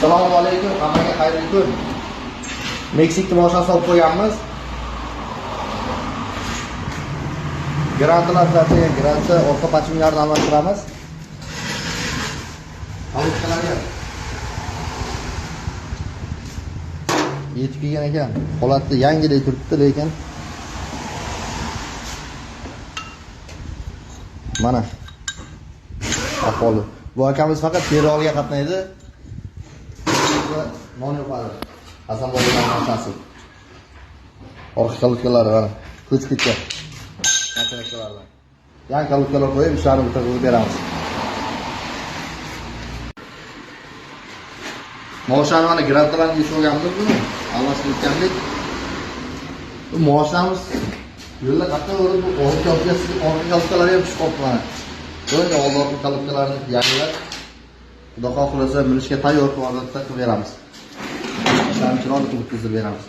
Assalomu alaykum, hammaga xayrli kun. Meksik tomoshasi olib qo'yganmiz. Grantlar zarchaga grantsa orqa pachimlarni almashtiramiz. Qavutchalarga yetib kelgan ekan. Holatda yangiday turibdi, lekin mana ahvoli. Bu akamiz faqat terolga qatnaydi. Non yopadi. Hasanboyning mashinasi. Orqa kalutkalari mana ko'chib ketgan. Mashinakalardan. Yangi kalutkalar qo'yib, ishlarni bitirib beramiz. Moshani mana grantlarni yechib olganmiz buni. Almashtirib o'tgandik. Bu moshinamiz yo'lda qatnaverib, bu orqa kalutkalari ham chiqib qoldi mana. Bunga oldingi kalutkalarni yangilab, Xudo xohlasa minishga tayyor holatda qilib beramiz. Ishlarni chiroyli qilib bitkazib beramiz.